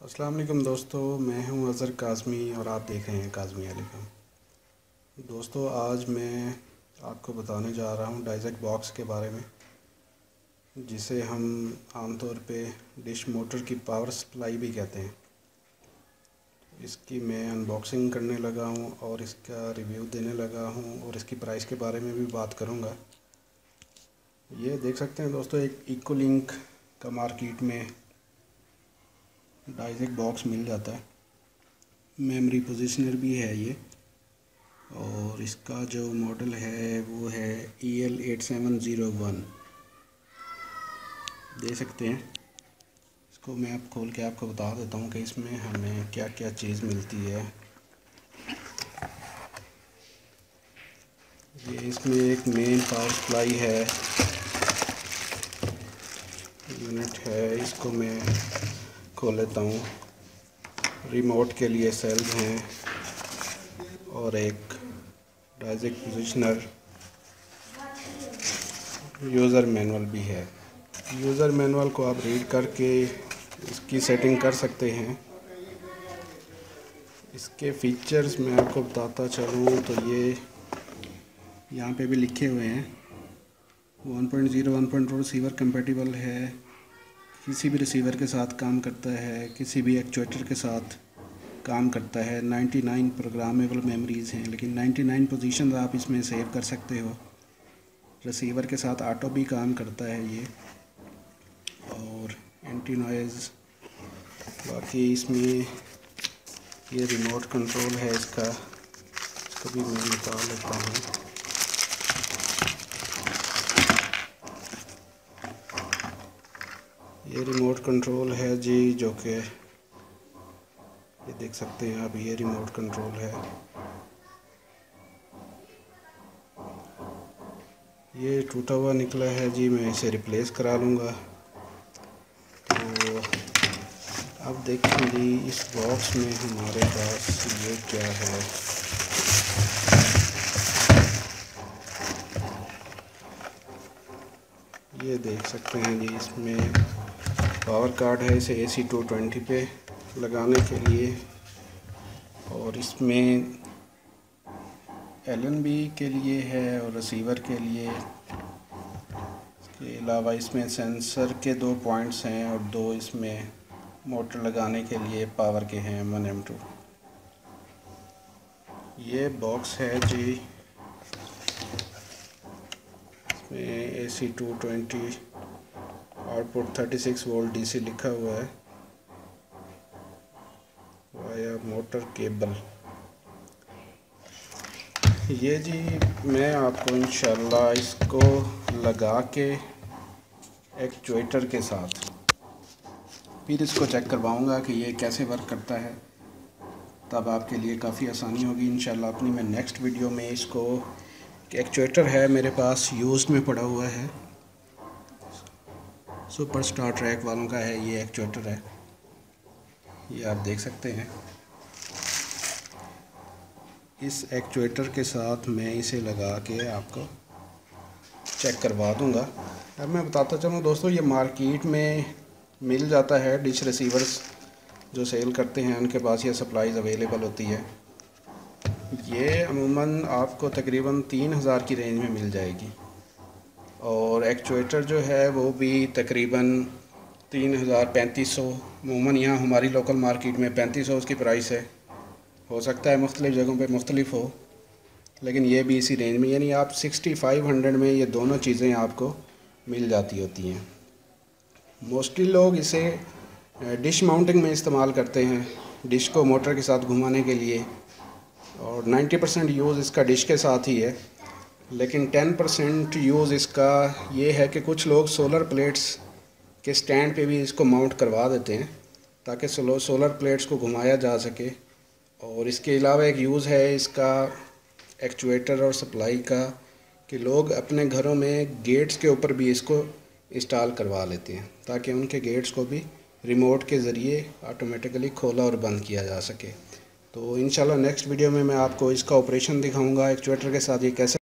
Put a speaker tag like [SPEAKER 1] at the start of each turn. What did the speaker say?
[SPEAKER 1] अस्सलाम वालेकुम दोस्तों, मैं हूं अज़हर काज़मी और आप देख रहे हैं काज़मी अलीकम। दोस्तों, आज मैं आपको बताने जा रहा हूं डाइजेक्ट बॉक्स के बारे में, जिसे हम आमतौर पे डिश मोटर की पावर सप्लाई भी कहते हैं। इसकी मैं अनबॉक्सिंग करने लगा हूं और इसका रिव्यू देने लगा हूं और इसकी प्राइस के बारे में भी बात करूंगा। ये देख सकते हैं दोस्तों, एक इकोलिंक का मार्केट में डाइजेक्ट बॉक्स मिल जाता है। मेमोरी पोजीशनर भी है ये, और इसका जो मॉडल है वो है EL8701। दे सकते हैं। इसको मैं अब खोल के आपको बता देता हूँ कि इसमें हमें क्या क्या चीज़ मिलती है। ये इसमें एक मेन पावर सप्लाई है, यूनिट है। इसको मैं खोल लेता हूँ। रिमोट के लिए सेल्स हैं और एक डाइजेक्ट पोजीशनर, यूज़र मैनुअल भी है। यूज़र मैनुअल को आप रीड करके इसकी सेटिंग कर सकते हैं। इसके फीचर्स मैं आपको बताता चलूँ तो ये यहाँ पे भी लिखे हुए हैं। 1.0 1.2 रिसीवर कंपेटिबल है, किसी भी रिसीवर के साथ काम करता है, किसी भी एक्चुएटर के साथ काम करता है। 99 प्रोग्रामेबल मेमोरीज़ हैं, लेकिन 99 पोजीशंस आप इसमें सेव कर सकते हो। रिसीवर के साथ ऑटो भी काम करता है ये, और एंटी नॉइज़। बाकी इसमें ये रिमोट कंट्रोल है इसका भी मैं निकाल लेता हूँ। ये रिमोट कंट्रोल है जी, जो कि ये देख सकते हैं आप, ये रिमोट कंट्रोल है। ये टूटा हुआ निकला है जी, मैं इसे रिप्लेस करा लूँगा। तो अब देखेंगे इस बॉक्स में हमारे पास ये क्या है। ये देख सकते हैं जी, इसमें पावर कार्ड है, इसे AC 220 पे लगाने के लिए, और इसमें LNB के लिए है और रिसीवर के लिए। इसके अलावा इसमें सेंसर के 2 पॉइंट्स हैं और 2 इसमें मोटर लगाने के लिए पावर के हैं, M1 M2। ये बॉक्स है जी, इसमें AC 220 आउटपुट 36 वोल्ट DC लिखा हुआ है, वाया मोटर केबल। ये जी मैं आपको इंशाल्लाह इसको लगा के एक्चुएटर के साथ फिर इसको चेक करवाऊँगा कि ये कैसे वर्क करता है। तब आपके लिए काफ़ी आसानी होगी इंशाल्लाह। अपनी मैं नेक्स्ट वीडियो में इसको, एक्चुएटर है मेरे पास यूज़्ड में पड़ा हुआ है, सुपर स्टार ट्रैक वालों का है ये एक्चुएटर है, ये आप देख सकते हैं। इस एक्चुएटर के साथ मैं इसे लगा के आपको चेक करवा दूंगा। अब मैं बताता चलूँ दोस्तों, ये मार्केट में मिल जाता है। डिश रिसीवर्स जो सेल करते हैं उनके पास ये सप्लाईज अवेलेबल होती है। ये अमूमन आपको तकरीबन 3000 की रेंज में मिल जाएगी, और एक्चुएटर जो है वो भी तकरीबन 3000-3500। अमूमन यहाँ हमारी लोकल मार्केट में 3500 उसकी प्राइस है। हो सकता है मुख्तलिफ़ जगहों पे मुख्तलिफ हो, लेकिन ये भी इसी रेंज में, यानी आप 6500 में ये दोनों चीज़ें आपको मिल जाती होती हैं। मोस्टली लोग इसे डिश माउंटिंग में इस्तेमाल करते हैं, डिश को मोटर के साथ घुमाने के लिए, और 90% यूज़ इसका डिश के साथ ही है। लेकिन 10% यूज़ इसका ये है कि कुछ लोग सोलर प्लेट्स के स्टैंड पे भी इसको माउंट करवा देते हैं, ताकि सोलर प्लेट्स को घुमाया जा सके। और इसके अलावा एक यूज़ है इसका एक्चुएटर और सप्लाई का, कि लोग अपने घरों में गेट्स के ऊपर भी इसको इंस्टॉल करवा लेते हैं, ताकि उनके गेट्स को भी रिमोट के ज़रिए ऑटोमेटिकली खोला और बंद किया जा सके। तो इंशाल्लाह नेक्स्ट वीडियो में मैं आपको इसका ऑपरेशन दिखाऊंगा, एक्चुएटर के साथ ये कैसे